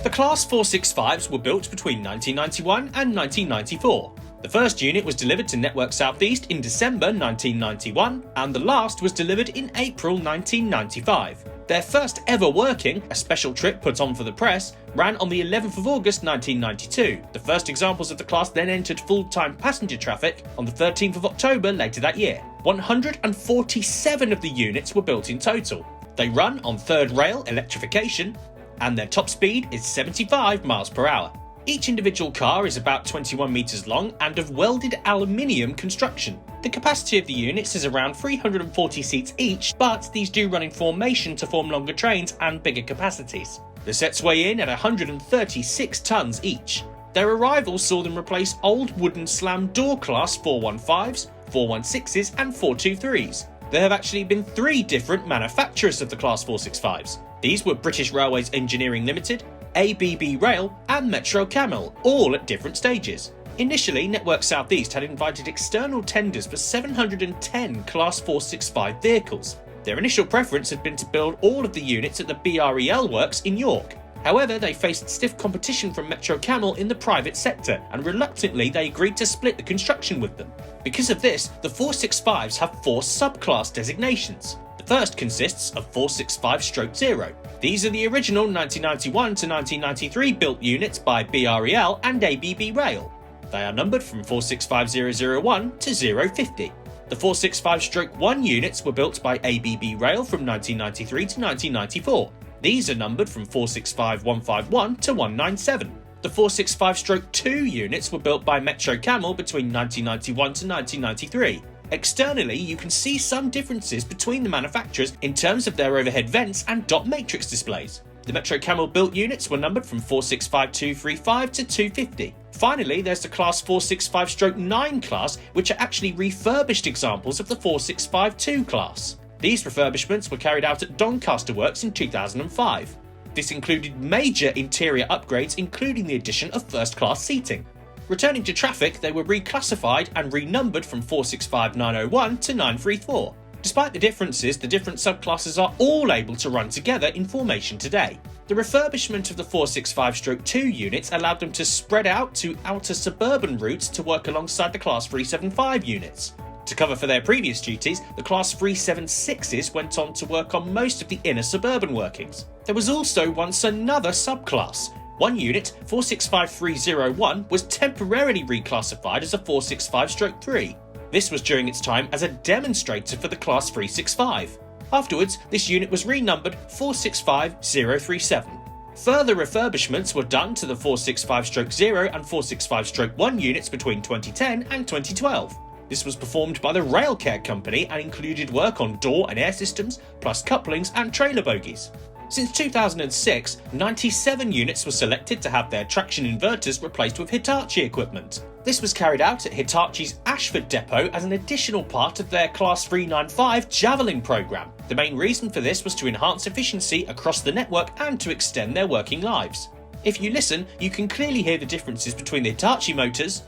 The Class 465s were built between 1991 and 1994. The first unit was delivered to Network Southeast in December 1991, and the last was delivered in April 1995. Their first ever working, a special trip put on for the press, ran on the 11th of August 1992. The first examples of the class then entered full-time passenger traffic on the 13th of October later that year. 147 of the units were built in total. They run on third rail electrification, and their top speed is 75 miles per hour. Each individual car is about 21 metres long and of welded aluminium construction. The capacity of the units is around 340 seats each, but these do run in formation to form longer trains and bigger capacities. The sets weigh in at 136 tonnes each. Their arrival saw them replace old wooden slam door class 415s, 416s and 423s. There have actually been 3 different manufacturers of the Class 465s. These were British Railways Engineering Limited, ABB Rail and Metro Camel, all at different stages. Initially, Network Southeast had invited external tenders for 710 Class 465 vehicles. Their initial preference had been to build all of the units at the BREL works in York. However, they faced stiff competition from Metro Camel in the private sector, and reluctantly they agreed to split the construction with them. Because of this, the 465s have 4 subclass designations. The first consists of 465-0. These are the original 1991 to 1993 built units by BREL and ABB Rail. They are numbered from 465001 to 050. The 465-1 units were built by ABB Rail from 1993 to 1994. These are numbered from 465151 to 197. The 465-2 units were built by Metro Camel between 1991 to 1993. Externally, you can see some differences between the manufacturers in terms of their overhead vents and dot matrix displays. The Metro Camel built units were numbered from 465235 to 250. Finally, there's the Class 465-9 class, which are actually refurbished examples of the 465-2 class. These refurbishments were carried out at Doncaster Works in 2005. This included major interior upgrades, including the addition of first-class seating. Returning to traffic, they were reclassified and renumbered from 465901 to 934. Despite the differences, the different subclasses are all able to run together in formation today. The refurbishment of the 465-2 units allowed them to spread out to outer suburban routes to work alongside the Class 375 units. To cover for their previous duties, the Class 376s went on to work on most of the inner suburban workings. There was also once another subclass. One unit, 465301, was temporarily reclassified as a 465-3. This was during its time as a demonstrator for the Class 365. Afterwards, this unit was renumbered 465037. Further refurbishments were done to the 465-0 and 465-1 units between 2010 and 2012. This was performed by the Railcare company and included work on door and air systems, plus couplings and trailer bogies. Since 2006, 97 units were selected to have their traction inverters replaced with Hitachi equipment. This was carried out at Hitachi's Ashford depot as an additional part of their Class 395 Javelin program. The main reason for this was to enhance efficiency across the network and to extend their working lives. If you listen, you can clearly hear the differences between the Hitachi motors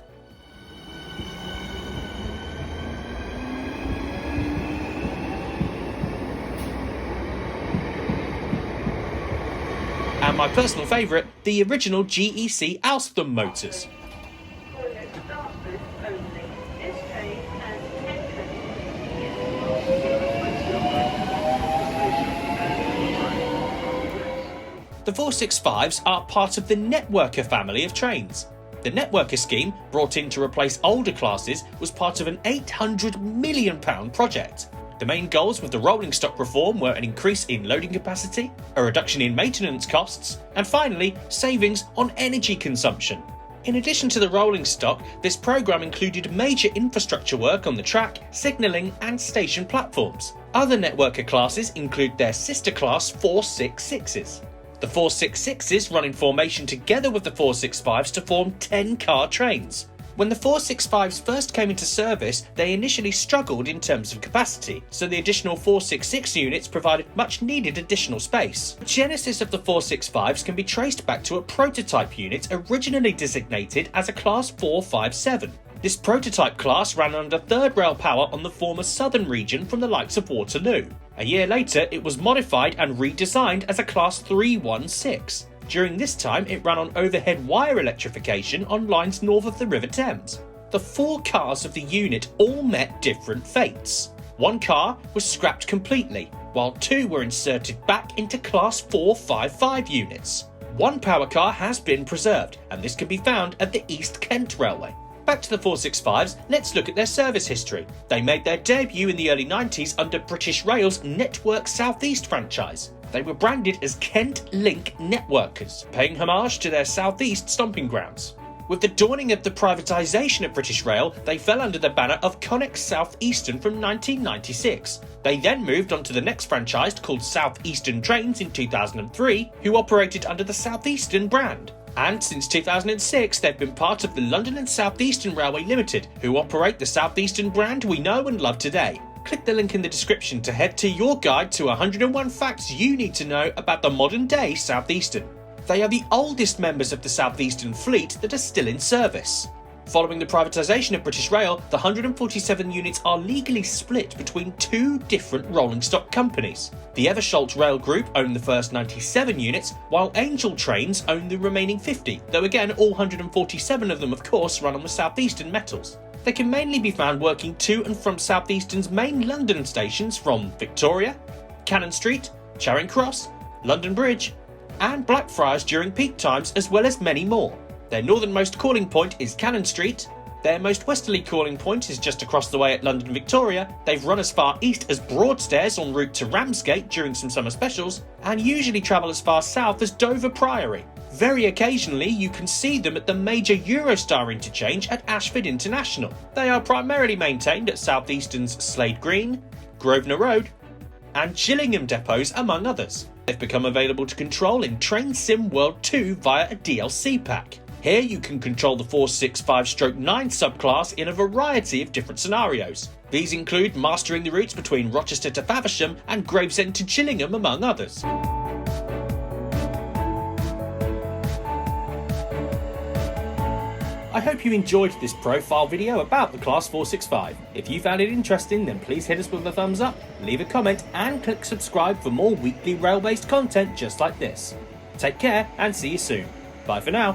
and my personal favourite, the original GEC Alstom motors. The 465s are part of the Networker family of trains. The Networker scheme, brought in to replace older classes, was part of an £800 million project. The main goals with the rolling stock reform were an increase in loading capacity, a reduction in maintenance costs, and finally, savings on energy consumption. In addition to the rolling stock, this programme included major infrastructure work on the track, signalling and station platforms. Other Networker classes include their sister class 466s. The 466s run in formation together with the 465s to form 10-car trains. When the 465s first came into service, they initially struggled in terms of capacity, so the additional 466 units provided much needed additional space. The genesis of the 465s can be traced back to a prototype unit originally designated as a Class 457. This prototype class ran under third rail power on the former southern region from the likes of Waterloo. A year later, it was modified and redesigned as a Class 316. During this time, it ran on overhead wire electrification on lines north of the River Thames. The 4 cars of the unit all met different fates. 1 car was scrapped completely, while 2 were inserted back into Class 455 units. 1 power car has been preserved, and this can be found at the East Kent Railway. Back to the 465s, let's look at their service history. They made their debut in the early 90s under British Rail's Network South East franchise. They were branded as Kent Link Networkers, paying homage to their South East stomping grounds. With the dawning of the privatisation of British Rail, they fell under the banner of Connex SouthEastern from 1996. They then moved on to the next franchise called SouthEastern Trains in 2003, who operated under the SouthEastern brand. And since 2006, they've been part of the London and South Eastern Railway Limited, who operate the SouthEastern brand we know and love today. Click the link in the description to head to your guide to 101 facts you need to know about the modern day SouthEastern. They are the oldest members of the SouthEastern fleet that are still in service. Following the privatisation of British Rail, the 147 units are legally split between 2 different rolling stock companies. The Eversholt Rail Group own the first 97 units, while Angel Trains own the remaining 50, though again all 147 of them of course run on the SouthEastern metals. They can mainly be found working to and from SouthEastern's main London stations from Victoria, Cannon Street, Charing Cross, London Bridge, and Blackfriars during peak times, as well as many more. Their northernmost calling point is Cannon Street. Their most westerly calling point is just across the way at London Victoria. They've run as far east as Broadstairs en route to Ramsgate during some summer specials, and usually travel as far south as Dover Priory. Very occasionally you can see them at the major Eurostar interchange at Ashford International. They are primarily maintained at SouthEastern's Slade Green, Grosvenor Road, and Gillingham depots, among others. They've become available to control in Train Sim World 2 via a DLC pack. Here you can control the 465/9 subclass in a variety of different scenarios. These include mastering the routes between Rochester to Faversham and Gravesend to Gillingham, among others. I hope you enjoyed this profile video about the Class 465. If you found it interesting, then please hit us with a thumbs up, leave a comment and click subscribe for more weekly rail-based content just like this. Take care and see you soon. Bye for now.